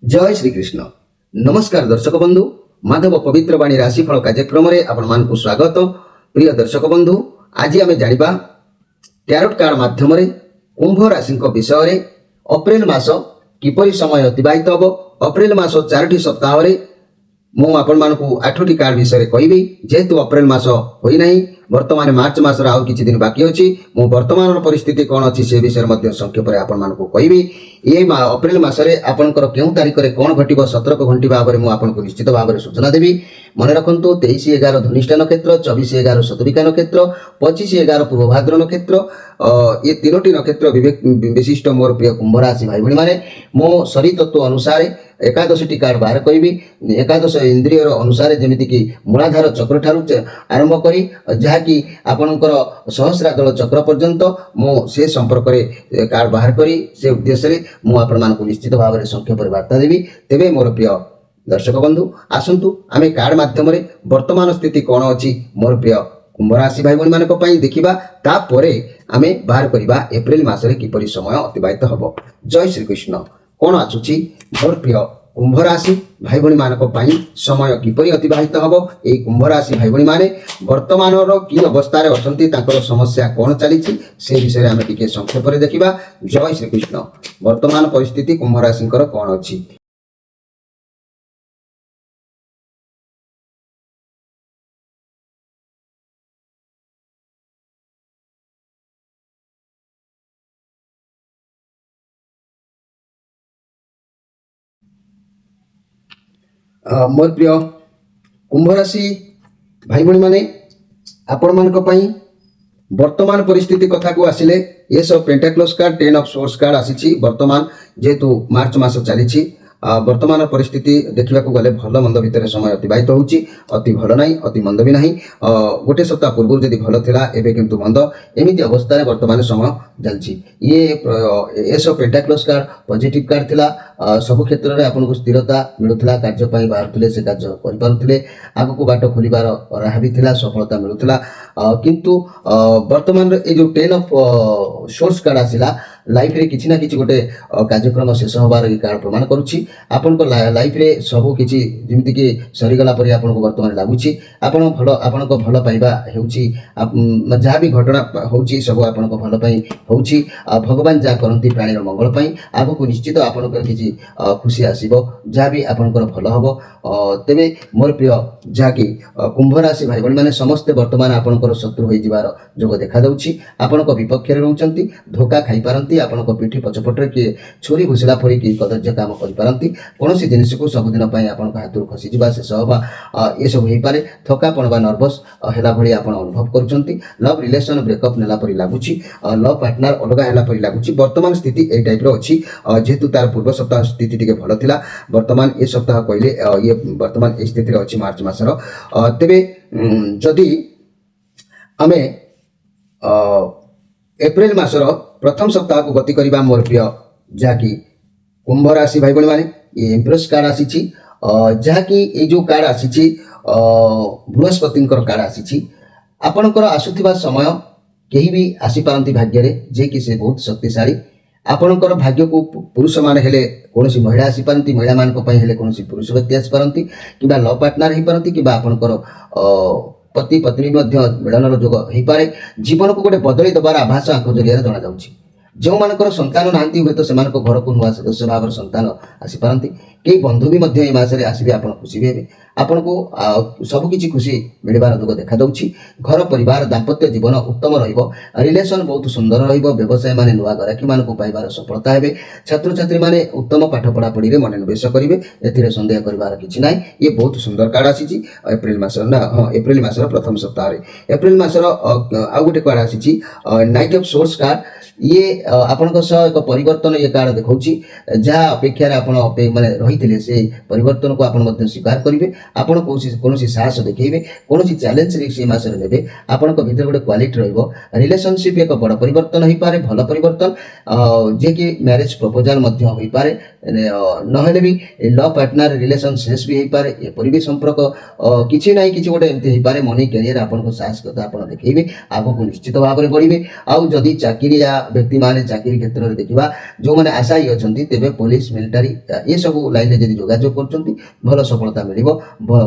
जय श्रीकृष्ण नमस्कार दर्शक बंधु माधव पवित्र वाणी राशिफल कार्यक्रम में आपण स्वागत। प्रिय दर्शक बंधु आज आम जाना टैरोट कार्ड माध्यम कुंभ राशि विषय अप्रैल मास किपरि समय अतिबाहित हम। अप्रैल मास 4टी सप्ताह मुझे 8टी कार्ड विषय कहि जेहेतु अप्रैल मास होना वर्तमान मार्च मासर आउ किछि दिन बाकी अछि। मु वर्तमान परिस्थिति कौन अच्छी से विषय में संक्षेप में आपण कहि ये अप्रैल मासरे आपनकर केउ तारिख रे कौन घटिबो सतर्क घंटी भाव में मुझे निश्चित भाव में सूचना देवी। मन रखु 23/11 धनिष्ठा नक्षत्र, 24/11 शतभिका नक्षत्र, 25/11 पूर्वभाद्र नक्षत्र, ये 3टी नक्षत्र विशिष्ट मोर प्रिय कुंभ राशि भाई भाई मैंने मो शरीर तत्व अनुसार 11टी कार्ड बाहर करी। 11 इंद्रिय अनुसार जमीती कि मूलाधार चक्र ठारू आरंभ करी जहाँकि आपणकर सहस्रादल चक्र पर्यंत मो से संपर्क में कार्ड बाहर करी से उद्देश्य मुझे निश्चित भाव में संक्षेप में वार्ता देवी। तेबे मोर प्रिय दर्शक बंधु आसतु आम कार्ड माध्यम वर्तमान स्थिति कौन अच्छी मोर प्रिय कुंभ राशि भाई भाई मानक देखा तापर आम बाहर करवा एप्रिल मासरे किपरि समय अतिबाहित हम। जय श्रीकृष्ण कौन आसुची मोर प्रिय कुंभ राशि भाई भाई मानक समय किपरि अतिबाहित हम। ये कुंभ राशि भाई भाई माने वर्तमान कि अवस्था अच्छा समस्या कौन चली से विषय आम टे संक्षेप में देखा। जय श्रीकृष्ण वर्तमान परिस्थिति कुंभ राशि कौन अच्छी। मोर प्रिय कुंभ राशि भाई भाई माने आपण मानक वर्तमान परिस्थिति कथा को आसिले ये सब पेंटाक्लस कार्ड 10 ऑफ सोर्स कार्ड आसी। वर्तमान जेहेतु मार्च मास चली वर्तमान परिस्थिति देखा गले भल मंद भितर समय अतिबाहित होउची। अति भल नहीं अति मंद भी नहीं। गोटे सप्ताह पूर्व जदि भल थिला एबे किंतु मंद एमिति अवस्था वर्तमान समय चलची। ये सब पेंटाक्लस कार्ड पॉजिटिव कार्ड थिला। सब क्षेत्र में आपको स्थिरता मिलूला कार्य बाहर से कार्य करें आग को बाट खोलार राह भी थिला सफलता मिलूला। किंतु वर्तमान ये जो 10 ऑफ सोर्स कार्ड आसिला लाइफ रे किछि ना किछि गोटे कार्यक्रम शेष होबार ये कार्ड प्रमाण करुछि। आपन को लाइफ रे सब किछि जेमिति कि सरीगला परि आपन को वर्तमान लागुछि। आपन को भल पाइबा हेउछि जहाँ भी घटना होउछि सब आपन को भल पाई होउछि। भगवान जा करंती प्राणी मंगल पाई आगु को निश्चित आपन को किछि खुशी आसीबो जहाँ भी आपन को भल हबो। तेबे मोर प्रिय जहाँकि कुंभ राशि भाई भाई माने समस्त वर्तमान आपन को शत्रु होई जिवार जोग देखा दउछि। आपन को विपक्ष रे रहउचंती धोखा खाई पारंती आपण को पिठी पछपटे किए छुरी घुसला परी कि कदर्य काम करें कौन जिनिस को सबुदिन आपण हाथ खसी जा शेष हवा ये सब हो पारे। थकापण बा नर्भस है भाई आप अनुभव कर लव रिलेशन ब्रेकअप नेला परी लगुच लव पार्टनर अलग है परी लगुच। वर्तमान स्थिति ए टाइप अच्छी जेहेतु तार पूर्व सप्ताह स्थिति टे भल था वर्तमान ये सप्ताह कहले ये वर्तमान ये स्थिति अच्छी मार्च मासर। तेबे जदि आमे एप्रिल मासर प्रथम सप्ताह को गति करवा मोर प्रिय जहाँकि कुंभ राशि भाई भाई माने ये इम्प्रेस कार्ड आसी जहाँकि ये जो कार्ड आसी बृहस्पति कार्ड आसी आपणकर आसुथिबा समय केही भी आसीपारती भाग्य जे कि से बहुत शक्तिशाली। आपणकर भाग्य को पुरुष माने हेले कौन महिला आसीपारती महिला मान कौन पुरुष व्यक्ति आसीपारती कि लव पार्टनर हो पारती कि आपणकर पति पत्नी मिलन जोग हो पारे। जीवन को गोटे बदली दबार आभास आंख जरिया जना जाउछि। जो मानकर संतान नांती हुए तो से घर को नुआ सदस्य भाव संतान आसीपारती कई बंधु भी ये मासरे आसबे आप खुशी भी हे आपन को सबकि खुशी मिलबार जोग देखा दउछि। घर परिवार दाम्पत्य जीवन उत्तम रहिबो रिलेशन बहुत सुंदर रहिबो। व्यवसाय माने नुआ ग्राहकी मान को पाइबार सफलता हेबे। छात्र छात्री माने उत्तम पाठ पढ़ा पढ़ी रे मन निवेश करिवे एथिरे संदेह करिवार किछि नाही। ये बहुत सुंदर कार्ड आसी एप्रिल मासर ना हाँ एप्रिल मासर प्रथम सप्ताह रे एप्रिल मासर आ गोटे कार्ड आसी नाइट ऑफ सोर्स कार्ड। ये आपण एक परिवर्तन ये कार्ड देखौछि जहाँ अपेक्षा माने रही से परिवर्तन को आपण स्वीकार करेंगे। आपड़ कौन साहस देखेबे कौन चैलेंज से मासरे नेबे आपण भीतर गोटे क्वालिटी रहिबो। रिलेशनशिप एक बड़ परिवर्तन हो पारे भल परिवर्तन जे कि मैरिज प्रपोजल हो पारे नहेले भी लव पार्टनर रिलेशन शेष भी हो पारे। एपरि भी संपर्क किछि ना कि गोटे एमती हो पारे। मनी कैरियर आपण साहसिकता आप देखेबे आगो को निश्चित भाव में बढ़े। आउ जदि चाकरिया व्यक्ति मान मैंने चाकरी क्षेत्र में देखा जो मैंने आशायी अच्छा तेज पुलिस मिलिटारी ये सब लाइन में जब जोगाजोग कर भल सफलता मिल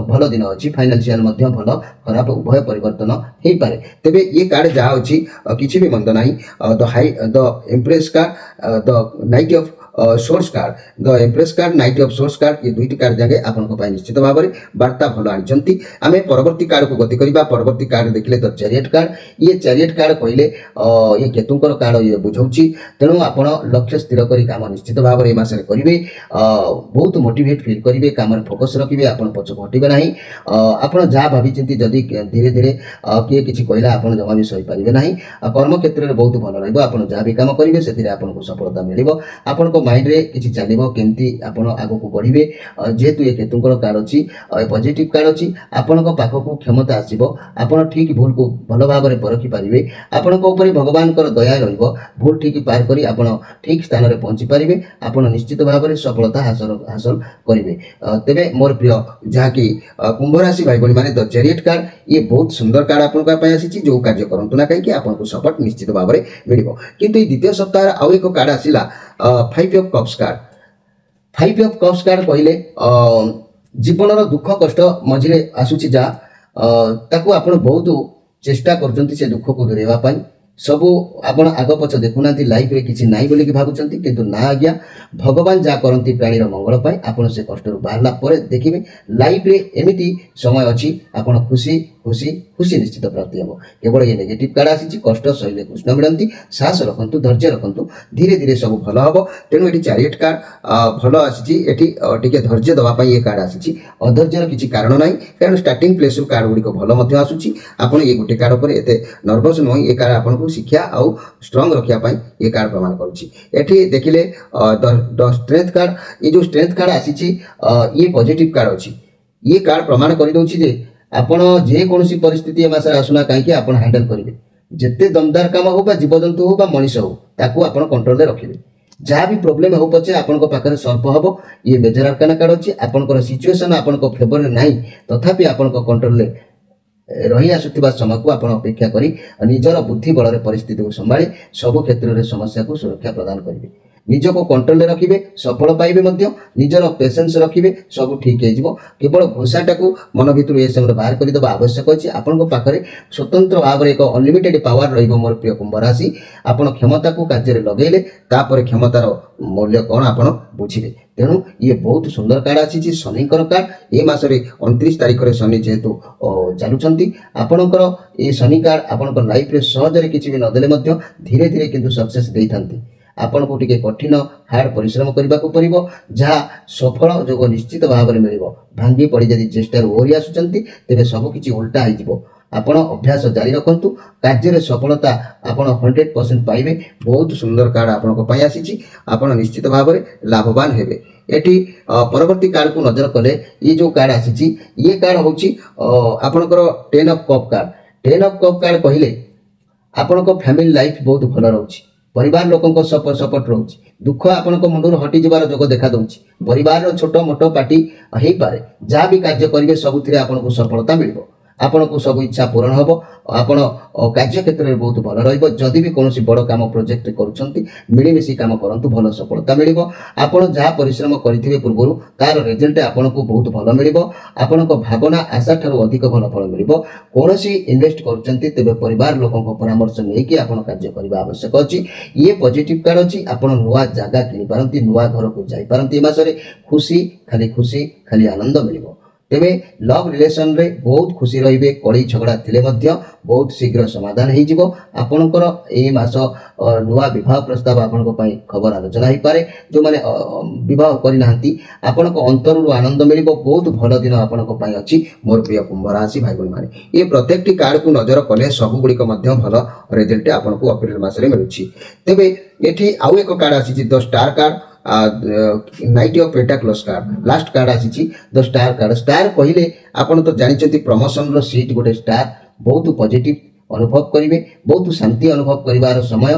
भल दिन अच्छी फाइनान्शियल भल खराब उभय परिवर्तन हो पाए तेरे ये कार्ड जहाँ अच्छी किसी भी मंद ना the impress card the night of source card the impress card knight of source card ये दुईटी कार्ड जाके आपन निश्चित भाव में वार्ता भल आनी आम परवर्ती कार्ड को गति करवा परवर्ती कार्ड देखिले द चैरियट कार्ड ये चैरियट कार्ड कहले ये केतुंकर कार्ड ये बुझाऊँगी तेणु आप लक्ष्य स्थिर कर काम निश्चित भाव में मसरे करेंगे बहुत मोटिवेट फिल करेंगे काम फोकस रखिए आप पछ घटे ना आप जहाँ भाई जदि धीरे धीरे किए किसी कहला आप जमा भी सही पारे ना कर्म क्षेत्र में बहुत भल रहा जहाँ भी कम करेंगे से आपको सफलता मिल आपण माइंड रे किसी चलो केमती आप आग को बढ़े जेहेतु ये केतुंकर कार्ड अच्छी पॉजिटिव कार्ड अच्छी आपण पाखक क्षमता आसब आप ठीक भूल को भल भाव में परखी पारे आपण भगवान दया भूल ठीक पार कर आप ठीक स्थान में पहुँची पारे आप निश्चित भाव में सफलता हासिल करेंगे तेरे मोर प्रिय जहाँकि कुंभ राशि भाई भाई मैंने द चैरियट कार्ड ये बहुत सुंदर कार्ड आपंपाई आसी जो कार्य करूँ ना कहीं आपको सपोर्ट निश्चित भाव में मिल किंतु द्वितीय सप्ताह आउ एक कार्ड आसला 5 of cups card 5 of cups card कहले जीवन दुख कष्ट मझे आसूची जा ताकू आप बहुत चेष्टा कर दुख को दूरेवा सबू आप आग पछ देखुना लाइफ रे किसी नाई बोलिकी भावुंट किंतु ना आज्ञा भगवान जहाँ करती प्राणीर मंगल पाई आपन से कष्ट बाहरला पर देखिए लाइफ रे एमिति समय अच्छी आप खुशी खुशी खुशी निश्चित प्राप्ति हम केवल ये नेगेटिव कार्ड आसी कष्ट सही कृष्ण मिलती साहस रखु धैर्य रखु धीरे धीरे सब भल हम तेणु ये चैरियट कार्ड भल आसी धैर्य दवाई ये कार्ड आसी अधैर्यर किसी कारण ना कारण स्टार्टिंग प्लेस कार्ड गुड़िक भल आसूसी आप ये गोटे कार्ड पर एत नर्भस नुह ये कार्ड आपको शिक्षा आउ स्ट्रंग रखापी ये कार्ड प्रमाण करुँची देखिले द स्ट्रेंथ कार्ड ये जो स्ट्रेंथ कार्ड आसी ये पॉजिटिव कार्ड अच्छी ये कार्ड प्रमाण कर आपण जेकोसी परिस्थिति ए मासरे आसुना कहीं आप हैंडल करेंगे जिते दमदार काम हो जीवजंतु हो मनीष हो ताकू आप कंट्रोल रखिए जहाँ भी प्रोब्लेम हो पचे आपण पाखे सल्व हम ये मेजर आर्काना कार्ड अच्छी आपंकर सिचुएसन आपण फेवर में ना तथापि आपण कंट्रोल रही आसुवा समय को आप अपेक्षा करी निजर बुद्धि बल परिस्थिति को संभाली सब क्षेत्र में समस्या को सुरक्षा प्रदान करेंगे निज को कंट्रोल रखिए सफल पाइबे निजर पेसेंस रखिए सब ठीक हो केवल घोषाटा को मन भर ये समय बाहर करदे आवश्यक अच्छी आपण पाखे स्वतंत्र भाव में एक अनलिमिटेड पावर रोर प्रिय कुंभ राशि आप क्षमता को कार्य लगेले तापर क्षमतार मूल्य कौन आप बुझे तेणु ये बहुत सुंदर कार्ड आसी शनिकर कार्ड ये मसरे 29 तारीख में शनि जेहेतु चलुंट आपणकर ये शनि कार्ड आपंकर लाइफ रे सहजरे किसी भी नदेले धीरे धीरे किंतु सक्सेस दे था आपण को टिके कठिन हार्ड परिश्रम करने को पड़ो जहाँ सफल जोग निश्चित भाव में मिल भांगी पड़ी जदि चेष्टार ओहरी आसुचंती तेरे सबकि उल्टा हो आपण अभ्यास जारी रखु कार्य सफलता आप 100% पाइबे बहुत सुंदर कार्ड आपंपाई आसी आप निश्चित भाव में लाभवान हेबे एटी परवर्ती कार्ड को नजर कले ये जो कार्ड आसी ये कार्ड हूँ आपणकर 10 of cup card 10 of cup card कहले आपण फैमिली लाइफ बहुत भल रोचे परिवार लोकों सपोर्ट रोचे दुख आपण मुंडर हटि जबार जोग देखा दूसरी परिवार छोट मोट पार्टी हो पाए जहाँ भी कार्य करेंगे सबुति आपको सफलता मिल आपण को सब इच्छा पूरण हम आपण कार्य क्षेत्र में बहुत भल रदि भी कौन बड़ काम प्रोजेक्ट करुँच मिलमिशी कम करूँ भल सफलता मिल आपड़ जहाँ परिश्रम करेंगे पूर्व तार रिजल्ट आपन को बहुत भल मिल आपण भावना आशा ठार अधिक भल फल मिल कौन इन्वेस्ट करें परिवार लोकों परामर्श नहीं आप कार्य करने आवश्यक अच्छी ये पॉजिटिव कार्ड अच्छी आप नुआ जगह किपारती नुआ घर को जापारती मसरे खुशी खाली आनंद मिल तेरे लव रिलेशन रे बहुत खुशी रे कड़ी झगड़ा थिले बहुत शीघ्र समाधान हो आपणकर यही मास नुआ विवाह प्रस्ताव आपण खबर आलोचना हो पारे जो मैंने विवाह करना आपण अंतर आनंद मिल बहुत भल दिन आपण अच्छी मोर प्रिय कुंभ राशि भाई भाई मैंने ये प्रत्येक कार्ड को नजर कले सबुगुड़िक भल रिजल्ट आपको अप्रैल मसरे मिलूँ तेरे ये आउ एक कार्ड आसी the star card knight of pentacles card last card आसी द स्टार कार्ड स्टार कहले आपन तो जानिछंती प्रमोशन रो सीट गोटे स्टार बहुत पॉजिटिव ଅନୁଭବ କରିବେ, ବହୁତ ଶାନ୍ତି ଅନୁଭବ କରିବାର ସମୟ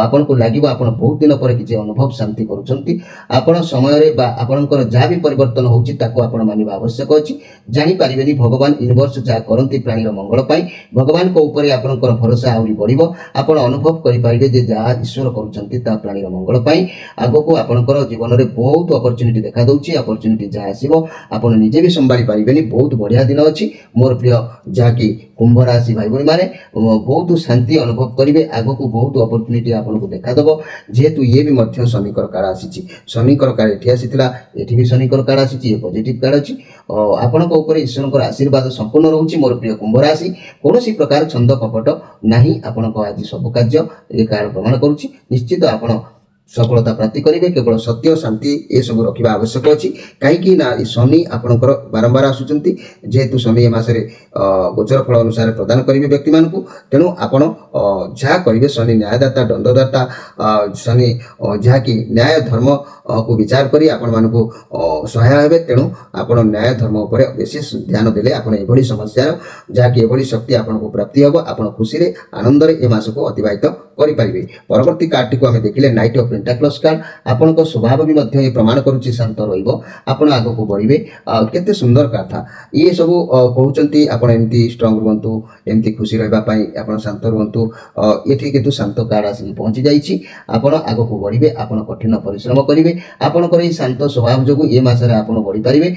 ଆପଣଙ୍କୁ ଲାଗିବ। ଆପଣ ବହୁତ ଦିନ ପରେ କିଛି ଅନୁଭବ ଶାନ୍ତି କରୁଛନ୍ତି। ଆପଣ ସମୟରେ ବା ଆପଣଙ୍କର ଯାହା ବି ପରିବର୍ତ୍ତନ ହେଉଛି ତାକୁ ଆପଣ ମାନିବା ଆବଶ୍ୟକ ଅଛି। ଜାଣିପାରିବେନି ଭଗବାନ ୟୁନିଭର୍ସ ଯାହା କରନ୍ତି ପ୍ରାଣୀର ମଙ୍ଗଳ ପାଇଁ, ଭଗବାନଙ୍କ ଉପରେ ଆପଣଙ୍କର ଭରସା ଆହୁରି ବଢ଼ିବ। ଆପଣ ଅନୁଭବ କରିପାରିବେ ଯେ ଯାହା ଈଶ୍ୱର କରୁଛନ୍ତି ତାହା ପ୍ରାଣୀର ମଙ୍ଗଳ ପାଇଁ। ଆଗକୁ ଆପଣଙ୍କର ଜୀବନରେ ବହୁତ ଅପରଚ୍ୟୁନିଟି ଦେଖାଦେଉଛି। ଅପରଚ୍ୟୁନିଟି ଯାହା ଆସିବ ଆପଣ ନିଜେ ବି ସମ୍ଭାଳି ପାରିବେନି। ବହୁତ ବଢ଼ିଆ ଦିନ ଅଛି ମୋର ପ୍ରିୟ ଯାହାକି କୁମ୍ଭ ରାଶି ଭାଇ ଭଉଣୀମାନେ, ବହୁତ ଶାନ୍ତି ଅନୁଭବ କରିବେ। ଆଗକୁ ବହୁତ ଅପରଚ୍ୟୁନିଟି ଆପଣଙ୍କୁ ଦେଖାଦେବ, ଯେହେତୁ ଇଏ ବି ମଧ୍ୟ ଶନିଙ୍କର କାର୍ଡ ଆସିଛି। ଶନିଙ୍କର କାର୍ଡ ଏଠି ଆସିଥିଲା, ଏଠି ବି ଶନିଙ୍କର କାର୍ଡ ଆସିଛି, ଏ ପଜିଟିଭ କାର୍ଡ ଅଛି। ଆପଣଙ୍କ ଉପରେ ଈଶ୍ୱରଙ୍କର ଆଶୀର୍ବାଦ ସମ୍ପୂର୍ଣ୍ଣ ରହୁଛି ମୋର ପ୍ରିୟ କୁମ୍ଭ ରାଶି। କୌଣସି ପ୍ରକାର ଛନ୍ଦ କପଟ ନାହିଁ ଆପଣଙ୍କ ଆଜି ସବୁ କାର୍ଯ୍ୟ ଏ କାର୍ଡ ପ୍ରମାଣ କରୁଛି। ନିଶ୍ଚିତ ଆପଣ ସଫଳତା ପ୍ରାପ୍ତି କରିବେ। କେବଳ ସତ୍ୟ ଶାନ୍ତି ଏସବୁ ରଖିବା ଆବଶ୍ୟକ ଅଛି। କାହିଁକି ନା ଶନି ଆପଣଙ୍କର ବାରମ୍ବାର ଆସୁଛନ୍ତି, ଯେହେତୁ ଶନି ଏ ମାସରେ ଗୋଚର ଫଳ ଅନୁସାରେ ପ୍ରଦାନ କରିବେ ବ୍ୟକ୍ତିମାନଙ୍କୁ। ତେଣୁ ଆପଣ ଯାହା କରିବେ, ଶନି ନ୍ୟାୟଦାତା ଦଣ୍ଡଦାତା, ଶନି ଯାହାକି ନ୍ୟାୟ ଧର୍ମକୁ ବିଚାର କରି ଆପଣମାନଙ୍କୁ ସହାୟ ହେବେ। ତେଣୁ ଆପଣ ନ୍ୟାୟ ଧର୍ମ ଉପରେ ବିଶେଷ ଧ୍ୟାନ ଦେଲେ ଆପଣ ଏଭଳି ସମସ୍ୟାର ଯାହାକି ଏଭଳି ଶକ୍ତି ଆପଣଙ୍କୁ ପ୍ରାପ୍ତି ହେବ। ଆପଣ ଖୁସିରେ ଆନନ୍ଦରେ ଏ ମାସକୁ ଅତିବାହିତ କରିପାରିବେ। ପରବର୍ତ୍ତୀ କାର୍ଡଟିକୁ ଆମେ ଦେଖିଲେ ନାଇଟ୍ ଅଫ୍ ପେଣ୍ଟାକ୍ଲସ୍ କାର୍ଡ। ଆପଣଙ୍କ ସ୍ୱଭାବ ବି ମଧ୍ୟ ଏ ପ୍ରମାଣ କରୁଛି ଶାନ୍ତ ରହିବ, ଆପଣ ଆଗକୁ ବଢ଼ିବେ। କେତେ ସୁନ୍ଦର କଥା। ଇଏ ସବୁ କହୁଛନ୍ତି ଆପଣ ଏମିତି ଷ୍ଟ୍ରଙ୍ଗ ରୁହନ୍ତୁ, ଏମିତି ଖୁସି ରହିବା ପାଇଁ ଆପଣ ଶାନ୍ତ ରୁହନ୍ତୁ। ଏଠି କିନ୍ତୁ ଶାନ୍ତ କାର୍ଡ ଆସିକି ପହଞ୍ଚି ଯାଇଛି। ଆପଣ ଆଗକୁ ବଢ଼ିବେ, ଆପଣ କଠିନ ପରିଶ୍ରମ କରିବେ। ଆପଣଙ୍କର ଏହି ଶାନ୍ତ ସ୍ୱଭାବ ଯୋଗୁଁ ଏ ମାସରେ ଆପଣ ବଢ଼ିପାରିବେ।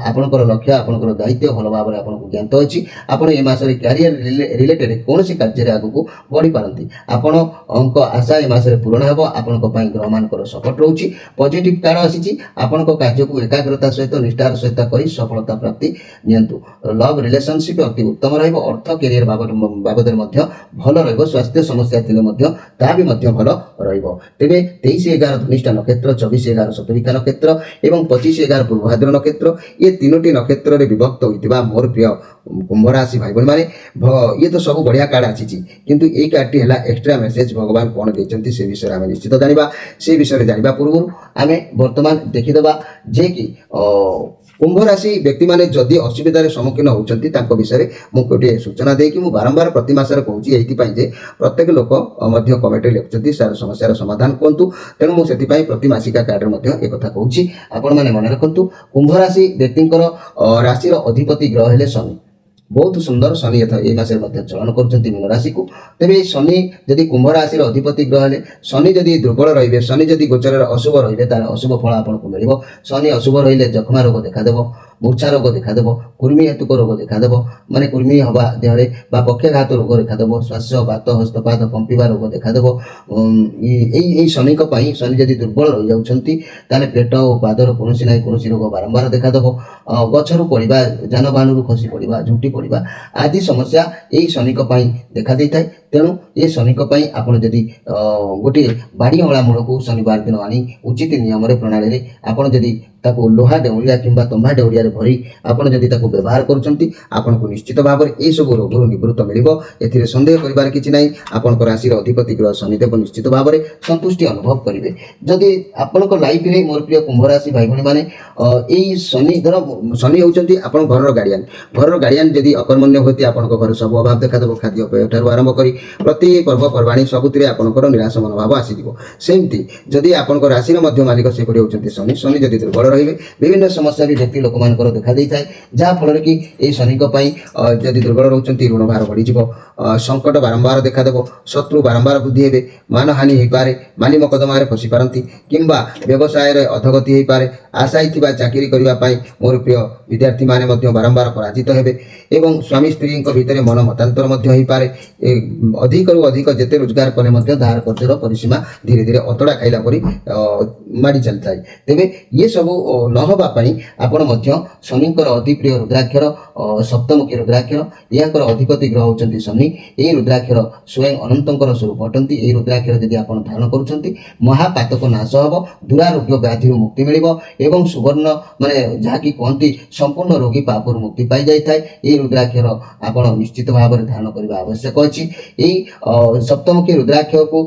ଆପଣଙ୍କର ଲକ୍ଷ୍ୟ, ଆପଣଙ୍କର ଦାୟିତ୍ୱ ଭଲ ଭାବରେ ଆପଣଙ୍କୁ ଜ୍ଞାତ ଅଛି। ଆପଣ ଏ ମାସରେ କ୍ୟାରିୟର ରିଲେଟେଡ୍ କୌଣସି କାର୍ଯ୍ୟରେ ଆଗକୁ ବଢ଼ିପାରନ୍ତି। ଆପଣଙ୍କ ଆଶା ଏ ମାସରେ ପୂରଣ ହେବ। ଆପଣଙ୍କ ପାଇଁ ଗ୍ରହମାନଙ୍କର ସପୋର୍ଟ ରହୁଛି। ପଜିଟିଭ କାର୍ଡ ଆସିଛି। ଆପଣଙ୍କ କାର୍ଯ୍ୟକୁ ଏକାଗ୍ରତା ସହିତ ନିଷ୍ଠାର ସହିତ କରି ସଫଳତା ପ୍ରାପ୍ତି ନିଅନ୍ତୁ। ଲଭ୍ ରିଲେସନସିପ୍ ଅତି ଉତ୍ତମ ରହିବ। ଅର୍ଥ କ୍ୟାରିୟର ବାବଦରେ ମଧ୍ୟ ଭଲ ରହିବ। ସ୍ୱାସ୍ଥ୍ୟ ସମସ୍ୟା ଥିଲେ ମଧ୍ୟ ତାହା ବି ମଧ୍ୟ ଭଲ ରହିବ। ତେବେ 23/11 ଧନିଷ୍ଠା ନକ୍ଷତ୍ର, 24/11 ଶତଭିକା ନକ୍ଷତ୍ର ଏବଂ 25/11 ପୂର୍ବଭାଦ୍ର ନକ୍ଷତ୍ର, ଏ ତିନୋଟି ନକ୍ଷତ୍ରରେ ବିଭକ୍ତ ହୋଇଥିବା ମୋର ପ୍ରିୟ କୁମ୍ଭ ରାଶି ଭାଇ ଭଉଣୀମାନେ, ଇଏ ତ ସବୁ ବଢ଼ିଆ କାର୍ଡ ଆସିଛି, କିନ୍ତୁ ଏଇ କାର୍ଡଟି ହେଲା ଏକ୍ସଟ୍ରା ମେସେଜ। ଭଗବାନ କ'ଣ ଦେଇଛନ୍ତି ସେ ବିଷୟରେ ଆମେ ନିଶ୍ଚିତ ଜାଣିବା। ସେ ବିଷୟରେ ଜାଣିବା ପୂର୍ବରୁ ଆମେ ବର୍ତ୍ତମାନ ଦେଖିଦେବା ଯେ କି କୁମ୍ଭ ରାଶି ବ୍ୟକ୍ତିମାନେ ଯଦି ଅସୁବିଧାର ସମ୍ମୁଖୀନ ହେଉଛନ୍ତି ତାଙ୍କ ବିଷୟରେ ମୁଁ ଗୋଟିଏ ସୂଚନା ଦେଇକି ମୁଁ ବାରମ୍ବାର ପ୍ରତି ମାସରେ କହୁଛି, ଏଇଥିପାଇଁ ଯେ ପ୍ରତ୍ୟେକ ଲୋକ ମଧ୍ୟ କମେଣ୍ଟରେ ଲେଖୁଛନ୍ତି ସମସ୍ୟାର ସମାଧାନ କୁହନ୍ତୁ। ତେଣୁ ମୁଁ ସେଥିପାଇଁ ପ୍ରତି ମାସିକା କାର୍ଡରେ ମଧ୍ୟ ଏକଥା କହୁଛି, ଆପଣମାନେ ମନେ ରଖନ୍ତୁ। କୁମ୍ଭ ରାଶି ବ୍ୟକ୍ତିଙ୍କର ରାଶିର ଅଧିପତି ଗ୍ରହ ହେଲେ ଶନି। ବହୁତ ସୁନ୍ଦର। ଶନି ଏଇ ମାସରେ ମଧ୍ୟ ଚଳନ କରୁଛନ୍ତି ମୀନ ରାଶିକୁ। ତେବେ এই ଶନି ଯଦି କୁମ୍ଭ ରାଶିର ଅଧିପତି ଗ୍ରହ ହେଲେ, ଶନି ଯଦି ଦୁର୍ବଳ ରହିବେ, ଶନି ଯଦି ଗୋଚରରେ ଅଶୁଭ ରହିବେ, ତାହେଲେ ଅଶୁଭ ଫଳ ଆପଣଙ୍କୁ ମିଳିବ। ଶନି ଅଶୁଭ ରହିଲେ ଯକ୍ଷ୍ମା ରୋଗ ଦେଖାଦେବ, ମୂର୍ଚ୍ଛା ରୋଗ ଦେଖାଦେବ, କୃମି ହେତୁକ ରୋଗ ଦେଖାଦେବ, ମାନେ କୃମି ହେବା ଦେହରେ ବା ପକ୍ଷାଘାତ ରୋଗ ଦେଖାଦେବ, ଶ୍ୱାସ ବାତ ହସ୍ତପାତ କମ୍ପିବା ରୋଗ ଦେଖାଦେବ। ଏଇ ଶନିଙ୍କ ପାଇଁ ଶନି ଯଦି ଦୁର୍ବଳ ରହିଯାଉଛନ୍ତି ତାହେଲେ ପେଟ ଓ ପାଦର କୌଣସି ନାହିଁ କୌଣସି ରୋଗ ବାରମ୍ବାର ଦେଖାଦେବ। ଗଛରୁ ପଡ଼ିବା, ଯାନବାହନରୁ ଖସି ପଡ଼ିବା, ଝୁଣ୍ଟି ପଡ଼ିବା ଆଦି ସମସ୍ୟା ଏହି ଶନିଙ୍କ ପାଇଁ ଦେଖାଦେଇଥାଏ। ତେଣୁ ଏ ଶନିଙ୍କ ପାଇଁ ଆପଣ ଯଦି ଗୋଟିଏ ବାଡ଼ି ଅଁଳା ମୂଳକୁ ଶନିବାର ଦିନ ଆଣି ଉଚିତ ନିୟମରେ ପ୍ରଣାଳୀରେ ଆପଣ ଯଦି ତାକୁ ଲୁହା ଡେଉଁରିଆ କିମ୍ବା ତମ୍ବା ଡେଉଁରିଆରେ ଭରି ଆପଣ ଯଦି ତାକୁ ବ୍ୟବହାର କରୁଛନ୍ତି, ଆପଣଙ୍କୁ ନିଶ୍ଚିତ ଭାବରେ ଏସବୁ ରୋଗରୁ ନିବୃତ୍ତ ମିଳିବ। ଏଥିରେ ସନ୍ଦେହ କରିବାର କିଛି ନାହିଁ। ଆପଣଙ୍କ ରାଶିର ଅଧିପତି ଗ୍ରହ ଶନିଦେବ ନିଶ୍ଚିତ ଭାବରେ ସନ୍ତୁଷ୍ଟି ଅନୁଭବ କରିବେ। ଯଦି ଆପଣଙ୍କ ଲାଇଫରେ ମୋର ପ୍ରିୟ କୁମ୍ଭ ରାଶି ଭାଇ ଭଉଣୀମାନେ, ଏଇ ଶନି ଧର ଶନି ହେଉଛନ୍ତି ଆପଣଙ୍କ ଘରର ଗାର୍ଡିଆନ। ଘରର ଗାର୍ଡିଆନ ଯଦି ଅକର୍ମଣ୍ୟ ହୁଅନ୍ତି ଆପଣଙ୍କ ଘରେ ସବୁ ଅଭାବ ଦେଖାଦେବ। ଖାଦ୍ୟପେୟ ଠାରୁ ଆରମ୍ଭ କରି ପ୍ରତି ପର୍ବପର୍ବାଣୀ ସବୁଥିରେ ଆପଣଙ୍କର ନିରାଶ ମନୋଭାବ ଆସିଯିବ। ସେମିତି ଯଦି ଆପଣଙ୍କ ରାଶିର ମଧ୍ୟ ମାଲିକ ସେପରି ହେଉଛନ୍ତି ଶନି, ଶନି ଯଦି ଦୁର୍ବଳ ରହିବେ ବିଭିନ୍ନ ସମସ୍ୟା ବି ବ୍ୟକ୍ତି ଲୋକମାନଙ୍କର ଦେଖାଦେଇଥାଏ। ଯାହାଫଳରେ କି ଏହି ଶନିଙ୍କ ପାଇଁ ଯଦି ଦୁର୍ବଳ ରହୁଛନ୍ତି ଋଣ ଭାର ବଢ଼ିଯିବ, ସଙ୍କଟ ବାରମ୍ବାର ଦେଖାଦେବ, ଶତ୍ରୁ ବାରମ୍ବାର ବୃଦ୍ଧି ହେବେ, ମାନହାନି ହୋଇପାରେ, ମାଲି ମକଦ୍ଦମାରେ ଫସି ପାରନ୍ତି କିମ୍ବା ବ୍ୟବସାୟରେ ଅଧଗତି ହୋଇପାରେ। ଆଶାୟୀ ଥିବା ଚାକିରି କରିବା ପାଇଁ ମୋର ପ୍ରିୟ ବିଦ୍ୟାର୍ଥୀମାନେ ମଧ୍ୟ ବାରମ୍ବାର ପରାଜିତ ହେବେ ଏବଂ ସ୍ୱାମୀ ସ୍ତ୍ରୀଙ୍କ ଭିତରେ ମନ ମତାନ୍ତର ମଧ୍ୟ ହୋଇପାରେ। ଅଧିକରୁ ଅଧିକ ଯେତେ ରୋଜଗାର କଲେ ମଧ୍ୟ ଧାର କର୍ଜର ପରିସୀମା ଧୀରେ ଧୀରେ ଅତଡ଼ା ଖାଇଲା ପରି ମାଡ଼ି ଚାଲିଥାଏ। ତେବେ ଇଏ ସବୁ ନ ହେବା ପାଇଁ ଆପଣ ମଧ୍ୟ ଶନିଙ୍କର ଅତି ପ୍ରିୟ ରୁଦ୍ରାକ୍ଷର, ସପ୍ତମୁଖୀ ରୁଦ୍ରାକ୍ଷର, ଏହାଙ୍କର ଅଧିପତି ଗ୍ରହ ହେଉଛନ୍ତି ଶନି। ଏହି ରୁଦ୍ରାକ୍ଷର ସ୍ୱୟଂ ଅନନ୍ତଙ୍କର ସ୍ୱରୂପ ଅଟନ୍ତି। ଏହି ରୁଦ୍ରାକ୍ଷର ଯଦି ଆପଣ ଧାରଣ କରୁଛନ୍ତି ମହାପାତକ ନାଶ ହେବ, ଦୁରାରୋଗ୍ୟ ବ୍ୟାଧିରୁ ମୁକ୍ତି ମିଳିବ ଏବଂ ସୁବର୍ଣ୍ଣ ମାନେ ଯାହାକି କୁହନ୍ତି ସମ୍ପୂର୍ଣ୍ଣ ରୋଗୀ ପାପରୁ ମୁକ୍ତି ପାଇଯାଇଥାଏ। ଏହି ରୁଦ୍ରାକ୍ଷର ଆପଣ ନିଶ୍ଚିତ ଭାବରେ ଧାରଣ କରିବା ଆବଶ୍ୟକ ଅଛି। ଏହି ସପ୍ତମୁଖୀ ରୁଦ୍ରାକ୍ଷକୁ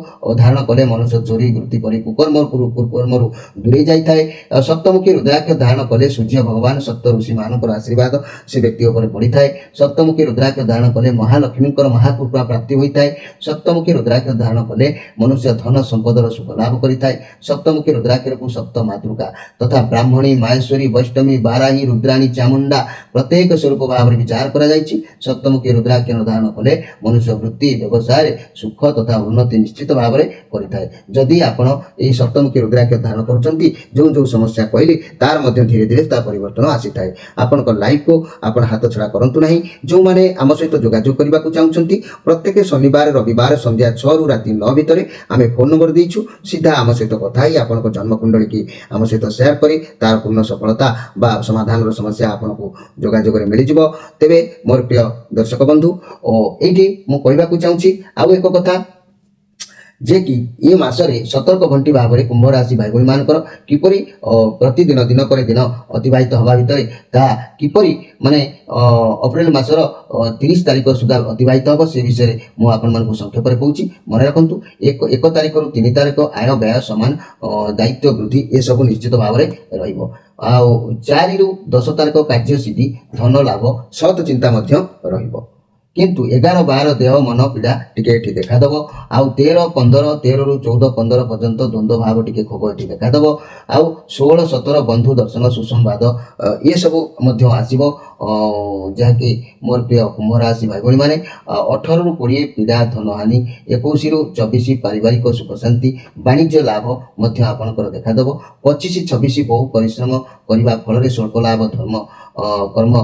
ଧାରଣ କଲେ ମନୁଷ୍ୟ ଚୋରି ବୃତ୍ତି ପରି କୁକର୍ମରୁ ଦୂରେଇ ଯାଇଥାଏ। ସପ୍ତମୁଖୀ सप्तमुखी रुद्राक्ष धारण कले सूर्य भगवान सप्त ऋषि मानकर आशीर्वाद से व्यक्ति उपर पड़ी थाए। सप्तमुखी रुद्राक्ष धारण कले महालक्ष्मी महाकृपा प्राप्ति होता है। सप्तमुखी रुद्राक्ष धारण कले मनुष्य धन संपदर सुख लाभ करिथाए। सप्तमुखी रुद्राक्ष को सप्त मातृका तथा ब्राह्मणी माहेश्वरी वैष्णवी बाराही रुद्राणी चामुंडा प्रत्येक स्वरूप भाव विचार करा जायछि। सप्तमुखी रुद्राक्ष धारण कले मनुष्य वृत्ति व्यवसाय सुख तथा उन्नति निश्चित भाव में करिथाए। जदि आपण एही सप्तमुखी रुद्राक्ष धारण करछंती जो जो समस्या कहली तार मध्य धीरे धीरे ता परिवर्तन आसीथाए। आपनक लाइफ को आपण हाथ छड़ा करंतु नाही। जो माने आम सहित जोगाजोग करबा को चाहुछंती प्रत्येक शनिवार रविवार संध्या 6 रु राति 9 भितर आमे फोन नंबर देइछु। सीधा आम सहित कथा ही आपनक जन्म कुंडली की आम सहित शेयर करी तार पूर्ण सफलता बा समाधान समस्या आपनक जोगाजोग रे मिल जिवो। तेबे मोर प्रिय दर्शक बंधु एठी मु कहबा को चाहुछि आउ एक कथा जे कि ये मासरे सतर्क घंटी भाव में कुंभ राशि भाई भाई मानकर किपरि प्रतिदिन दिन पर दिन अतिबाहित हवा भितर ताहा किपरि माने अप्रैल मासर 30 तारिख सुधा अतिबाहित हम से विषय मु आपण मानकु संक्षेप में कहूछि। मन रखंतु 1 तारिख रु 3 तारिख आय व्यय समान दायित्व वृद्धि ये सब निश्चित भाव में रहिबो। आ 4 रु 10 तारिख कार्य सिद्धि धन लाभ सत चिंता मध्य रहिबो। किंतु 11 12 देह मन पीड़ा टिके देखादब। आउ 13 15 13 रु 14 15 पर्यंत द्वंद्व भाव टिके खोग एठी देखादब। आउ 16 17 बंधु दर्शन सुसंवाद ये सब मध्य आसीबो। जहाँकि मोर प्रिय कुंभ राशि भाई भाई माने 18 रु 20 पीड़ा धन हानि 21 रु 24 पारिवारिक सुख शांति वाणिज्य लाभ मध्य आपनकर देखादब। 25 26 बहु परिश्रम करबा फल स्वल्प लाभ धर्म कर्म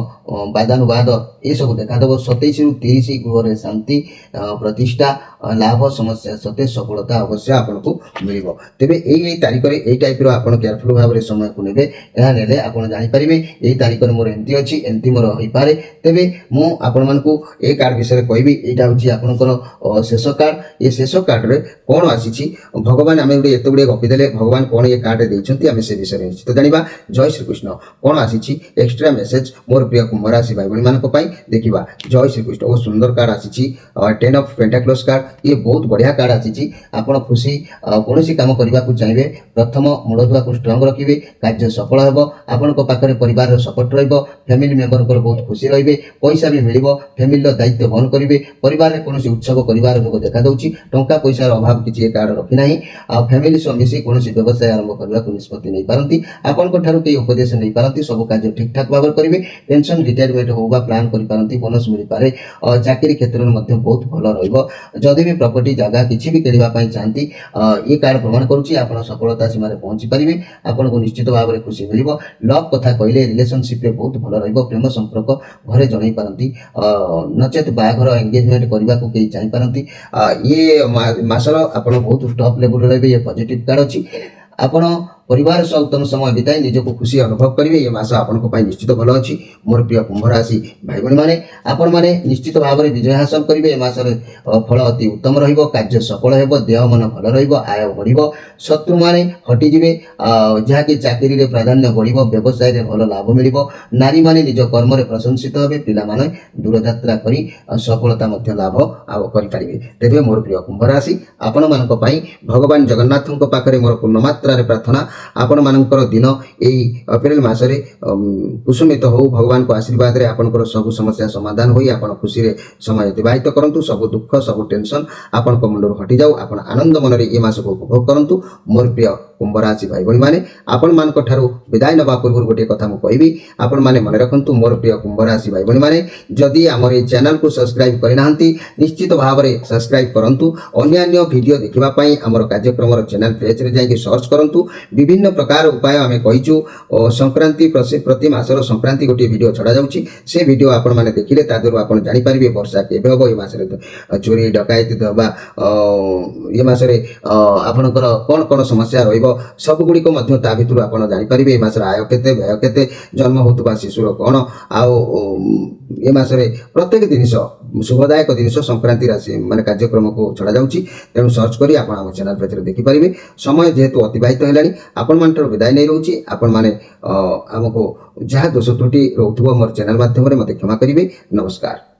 वादानुवाद ये सब देखादब। 27 रु 30 गृह शांति प्रतिष्ठा लाभ समस्या सते सफलता अवश्य आपको मिल। तेरे यही तारीख में यही टाइप आपड़ केयरफुल भाव में समय को ने नेले आप जापर यही तारीख में मोर एमती अच्छी एमती मोर हो पाए। तेरे मुझे ये कार्ड विषय कहि यहाँ हूँ आपंकर शेष कार्ड। ये शेष कार्ड रे कौन आसी भगवान आम गोटे एत गुड़े गपिदेले भगवान कौन ये कार्ड देते आम से विषय निश्चित जाना। जय श्रीकृष्ण कौन आसी एक्सट्रा मेसेज मोर प्रिय कुंभ राशि भाई भाई देखा। जय श्रीकृष्ण बहुत सुंदर कार्ड आसी 10 ऑफ पेंटाक्लस कार्ड। ये बहुत बढ़िया कार्ड आसी। आपण खुशी कौन काम करने को चाहिए प्रथम मूलधुआ को स्ट्रंग रखिए कार्य सफल होब। आपण पाखे परिवार सपोर्ट रहिबो फैमिली मेंबर को बहुत खुशी रहिबे पैसा भी मिलिबो फैमिली दायित्व बहन करिवे परिवार में कौन उत्सव कर लोक देखा दूची टंका पैसार अभाव किसी कार्ड रखी ना आ फैमिली सह मिसी कौन व्यवसाय आरंभ करने को निष्पत्ति नहीं पारती आपण कई उपदेश नहीं पारती सब कार्य ठीक ठाक भाव करेंगे। पेंशन रिटायरमेंट हो प्लां कर बोनस मिल पारे चाकरी क्षेत्र में बहुत भल रदि भी प्रॉपर्टी जगह किसी भी किणवाई चाहती ये कार्ड प्रमाण करुच्ची आप सफलता सीमार पहुंची पारे आपन को निश्चित भाव में खुशी मिल। लव कथा कहले रिलेशनशिप बहुत भल प्रेम संपर्क घरे जन पारती नचेत बाघर एंगेजमेंट करने को कई चाहिए। ये मासर आप बहुत टॉप लेवल रही ये पॉजिटिव कार्ड अच्छी। आपण परिवार सह उत्तम समय बिताई निजक खुशी अनुभव करेंगे। ये मास आपंप निश्चित भल अच्छी। मोर प्रिय कुंभ राशि भाई भाई मैंने आपण मैंने निश्चित भाव में विजय हासिल करेंगे। मसर फल अति उत्तम रहा सफल हो देह मन भल रय बढ़ शत्रु मैंने हटिजे जहाँकि चाकरी में प्राधान्य बढ़ व्यवसाय में भल लाभ मिल नारी मैंने निज कर्म में प्रशंसित हे पिला माने दूरयात्रा कर सफलता लाभ करेंगे। तेज मोर प्रिय कुंभ राशि आपण मान भगवान जगन्नाथ पाखे मोर पूर्ण मात्रा प्रार्थना आपण मानकर दिन यही अप्रैल मासरे कुसुमित हो भगवान को आशीर्वाद रे आपनकर सब समस्या समाधान होई आपण खुशी रे समय अतिबाहित करंतु सब दुख सब टेंशन आपण को मुंडर हटि जाऊ आपण आनंद मन रे ये मास को उपभोग करंतु। मोर प्रिय कुंभ राशि भाई भाई माने आपण मानक ठारू विदाय नबा पूर्व गोटे कथा मु कहबी आपण माने मन रखंतु। मोर प्रिय कुंभ राशि भाई भाई माने जदि हमर ये चैनल को सब्सक्राइब करिनाहंती निश्चित भाव में सब्सक्राइब करंतु। अन्य वीडियो देखिबा पई हमर कार्यक्रम चैनल पेज रे जाई सर्च करंतु। विभिन्न प्रकार उपाय आम कहीचु संक्रांति प्रति मासर संक्रांति गोटे वीडियो छड़ा जाउची से वीडियो आपण माने देखिले तादरु आपण जानि परिबे वर्षा केबे होबो ए मासरे चोरी डकायती दबा ये मासरे आपनकर कोन कोन समस्या रहइबो सब गुडी को मध्य ता भितरु आपण जानि परिबे ए मासर आय केते व्यय केते जन्म होतबा शिशुर कोन आउ ए मासरे प्रत्येक जिनिस शुभदायक जिनिस संक्रांति राशि माने कार्यक्रम को छड़ा जाउची तेनु सर्च करी आपण हम चैनल पेज रे देखि परिबे। समय जेहेतु अतिबाहित हेलानी आपण मानटर विदाय नहीं रोची आपण माने हमको जहाँ दोष त्रुटि रोथुबो मोर चैनल माध्यम रे मते क्षमा करिवे। नमस्कार।